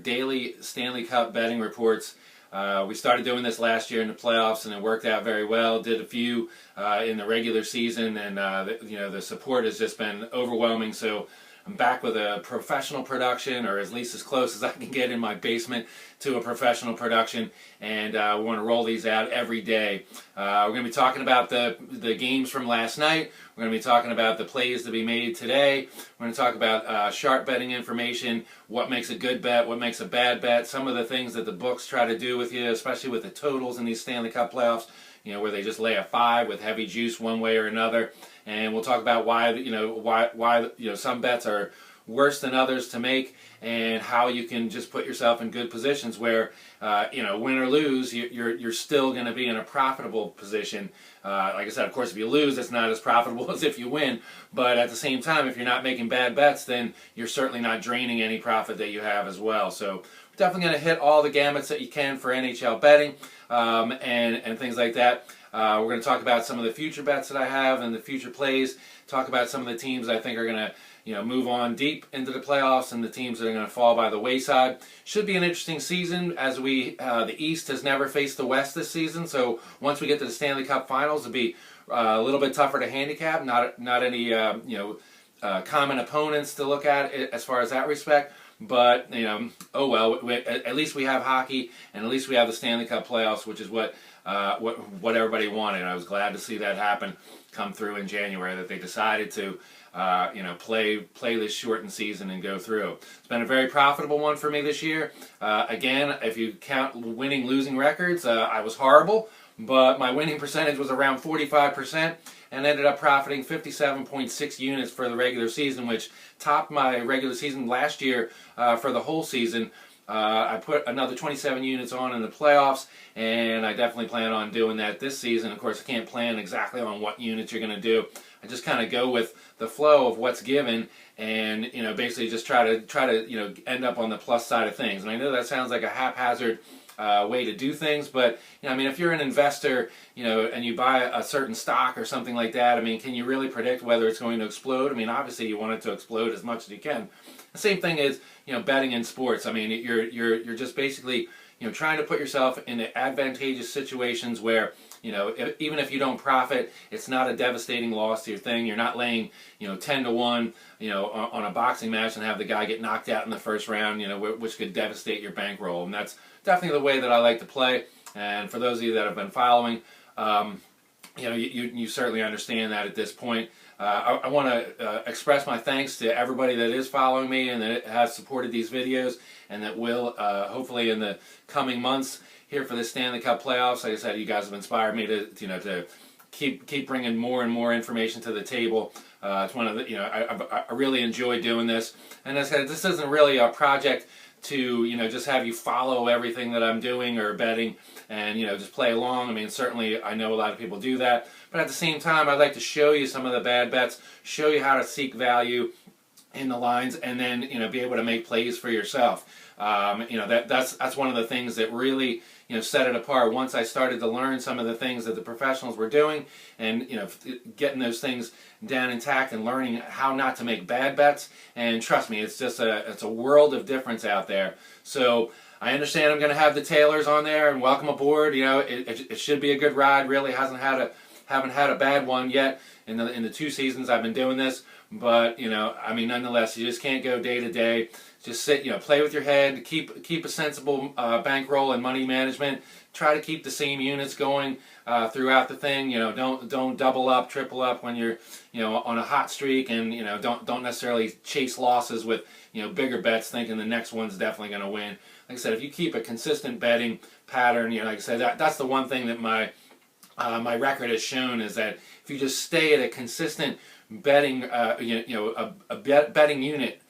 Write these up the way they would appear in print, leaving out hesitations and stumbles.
daily Stanley Cup betting reports. We started doing this last year in the playoffs, and it worked out very well. Did a few in the regular season, and the support has just been overwhelming. So I'm back with a professional production, or at least as close as I can get in my basement to a professional production, and we want to roll these out every day. We're going to be talking about the games from last night. We're going to be talking about the plays to be made today. We're going to talk about sharp betting information, what makes a good bet, what makes a bad bet, some of the things that the books try to do with you, especially with the totals in these Stanley Cup playoffs, where they just lay a 5 with heavy juice one way or another. And we'll talk about why some bets are worse than others to make, and how you can just put yourself in good positions where, win or lose, you're still going to be in a profitable position. Like I said, of course, if you lose, it's not as profitable as if you win. But at the same time, if you're not making bad bets, then you're certainly not draining any profit that you have as well. So we're definitely going to hit all the gamuts that you can for NHL betting and things like that. We're going to talk about some of the future bets that I have and the future plays. Talk about some of the teams I think are going to move on deep into the playoffs, and the teams that are going to fall by the wayside. Should be an interesting season, as the East has never faced the West this season. So once we get to the Stanley Cup Finals, it'll be a little bit tougher to handicap. Not any common opponents to look at as far as that respect. But oh well. At least we have hockey, and at least we have the Stanley Cup playoffs, which is what everybody wanted. I was glad to see that happen, come through in January, that they decided to play this shortened season and go through. It's been a very profitable one for me this year. Again, if you count winning losing records, I was horrible, but my winning percentage was around 45%, and ended up profiting 57.6 units for the regular season, which topped my regular season last year for the whole season. I put another 27 units on in the playoffs, and I definitely plan on doing that this season. Of course, I can't plan exactly on what units you're going to do. I just kind of go with the flow of what's given, and basically just try to end up on the plus side of things. And I know that sounds like a haphazard way to do things, but if you're an investor, and you buy a certain stock or something like that, can you really predict whether it's going to explode? Obviously you want it to explode as much as you can. The same thing is betting in sports. You're just basically trying to put yourself in advantageous situations where even if you don't profit, it's not a devastating loss to your thing. You're not laying 10 to 1 on a boxing match and have the guy get knocked out in the first round, which could devastate your bankroll. And that's definitely the way that I like to play. And for those of you that have been following, you certainly understand that at this point. I want to express my thanks to everybody that is following me and that has supported these videos, and that will hopefully in the coming months here for the Stanley Cup playoffs. Like I said, you guys have inspired me to keep bringing more and more information to the table. It's one of the I really enjoy doing this, and as I said, this isn't really a project to just have you follow everything that I'm doing or betting and just play along. Certainly I know a lot of people do that, but at the same time I'd like to show you some of the bad bets, show you how to seek value in the lines, and then be able to make plays for yourself. That's one of the things that really set it apart. Once I started to learn some of the things that the professionals were doing, and getting those things down intact and learning how not to make bad bets, and trust me, it's a world of difference out there. So I understand I'm going to have the Taylors on there, and welcome aboard. It should be a good ride. Really haven't had a bad one yet in the 2 seasons I've been doing this. But nonetheless, you just can't go day to day. Just sit, play with your head. Keep a sensible bankroll and money management. Try to keep the same units going throughout the thing. Don't double up, triple up when you're on a hot streak, and don't necessarily chase losses with bigger bets, thinking the next one's definitely going to win. Like I said, if you keep a consistent betting pattern, like I said, that's the one thing that my record has shown, is that if you just stay at a consistent betting, betting unit,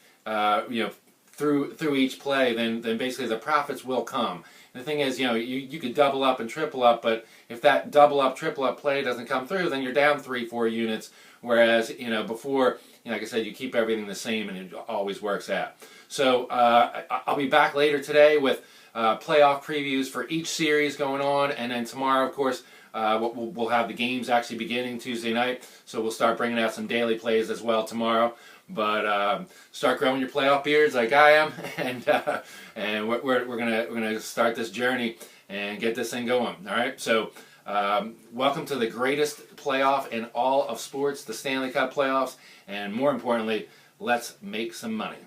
through each play, then basically the profits will come. And the thing is, you could double up and triple up, but if that double up, triple up play doesn't come through, then you're down 3-4 units. Whereas before, like I said, you keep everything the same, and it always works out. So I'll be back later today with playoff previews for each series going on, and then tomorrow, of course, we'll have the games actually beginning Tuesday night, so we'll start bringing out some daily plays as well tomorrow. but start growing your playoff beards like I am, and we're gonna start this journey and get this thing going. All right, so welcome to the greatest playoff in all of sports, the Stanley Cup playoffs, and more importantly, let's make some money.